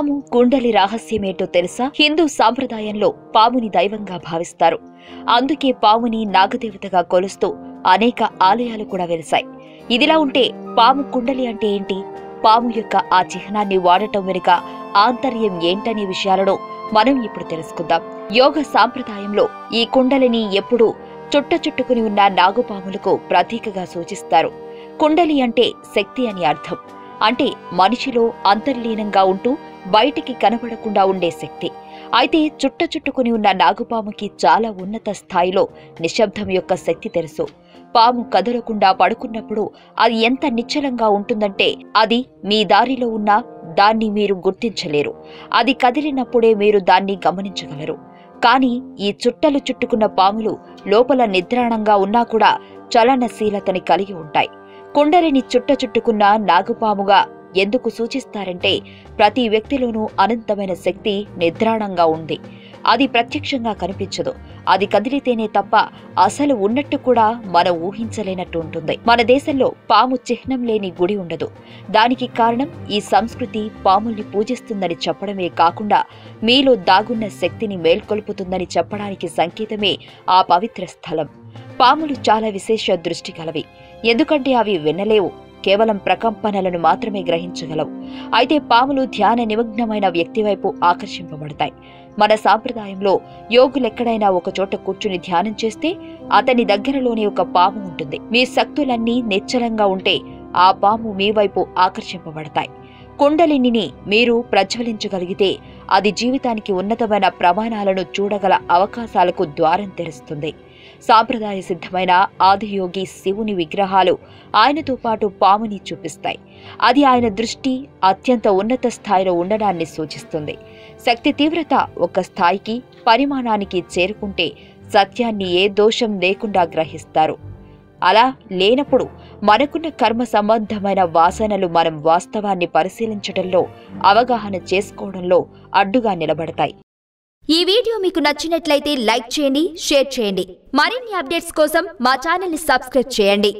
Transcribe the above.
పాము కుండలి రహస్యమేంటో తెలుసా? హిందూ సాంప్రదాయంలో పాముని దైవంగా భావిస్తారు. అందుకే పాముని నాగదేవతగా కొలుస్తూ అనేక ఆలయాలు కూడా వెలిశాయి. ఇదిలా ఉంటే పాము కుండలి అంటే ఏంటి? పాము యొక్క ఆ చిహ్నాన్ని వాడటం వెనుక ఆంతర్యం ఏంటనే విషయాలను మనం ఇప్పుడు తెలుసుకుందాం. యోగ సాంప్రదాయంలో ఈ కుండలిని ఎప్పుడూ చుట్టుకుని ఉన్న నాగుపాములకు ప్రతీకగా సూచిస్తారు. కుండలి అంటే శక్తి అని అర్థం. అంటే మనిషిలో అంతర్లీనంగా ఉంటూ బయటికి కనబడకుండా ఉండే శక్తి. అయితే చుట్టుకుని ఉన్న నాగుపాముకి చాలా ఉన్నత స్థాయిలో నిశ్శబ్దం యొక్క శక్తి తెలుసు. పాము కదలకుండా పడుకున్నప్పుడు అది ఎంత నిశ్చలంగా ఉంటుందంటే అది మీ దారిలో ఉన్నా దాన్ని మీరు గుర్తించలేరు. అది కదిలినప్పుడే మీరు దాన్ని గమనించగలరు. కానీ ఈ చుట్టుకున్న పాములు లోపల నిద్రాణంగా ఉన్నా కూడా చలనశీలతని కలిగి ఉంటాయి. కుండలిని చుట్టుకున్న నాగుపాముగా ఎందుకు సూచిస్తారంటే ప్రతి వ్యక్తిలోనూ అనంతమైన శక్తి నిద్రాణంగా ఉంది. అది ప్రత్యక్షంగా కనిపించదు. అది కదిలితేనే తప్ప అసలు ఉన్నట్టు కూడా మనం ఊహించలేనట్టు ఉంటుంది. మన దేశంలో పాము చిహ్నం లేని గుడి ఉండదు. దానికి కారణం ఈ సంస్కృతి పాముల్ని పూజిస్తుందని చెప్పడమే కాకుండా మీలో దాగున్న శక్తిని మేల్కొల్పుతుందని చెప్పడానికి సంకేతమే ఆ పవిత్ర స్థలం. పాములు చాలా విశేష దృష్టి కలవి. ఎందుకంటే అవి వినలేవు, కేవలం ప్రకంపనలను మాత్రమే గ్రహించగలవు. అయితే పాములు ధ్యాన నిమగ్నమైన వ్యక్తి వైపు ఆకర్షింపబడతాయి. మన సాంప్రదాయంలో యోగులెక్కడైనా ఒక చోట కూర్చుని ధ్యానం చేస్తే అతని దగ్గరలోనే ఒక పాము ఉంటుంది. మీ శక్తులన్నీ నిశ్చలంగా ఉంటే ఆ పాము మీ వైపు ఆకర్షింపబడతాయి. కుండలిని మీరు ప్రజ్వలించగలిగితే అది జీవితానికి ఉన్నతమైన ప్రమాణాలను చూడగల అవకాశాలకు ద్వారం తెరుస్తుంది. సాంప్రదాయ సిద్ధమైన ఆదియోగి శివుని విగ్రహాలు ఆయనతో పాటు పాముని చూపిస్తాయి. అది ఆయన దృష్టి అత్యంత ఉన్నత స్థాయిలో ఉండడాన్ని సూచిస్తుంది. శక్తి తీవ్రత ఒక స్థాయికి పరిమాణానికి చేరుకుంటే సత్యాన్ని ఏ దోషం లేకుండా గ్రహిస్తారు. అలా లేనప్పుడు మనకున్న కర్మ సంబంధమైన వాసనలు మనం వాస్తవాన్ని పరిశీలించడంలో, అవగాహన చేసుకోవడంలో అడ్డుగా నిలబడతాయి. ఈ వీడియో మీకు నచ్చినట్లయితే లైక్ చేయండి, షేర్ చేయండి. మరిన్ని అప్డేట్స్ కోసం మా ఛానల్ ని సబ్స్క్రైబ్ చేయండి.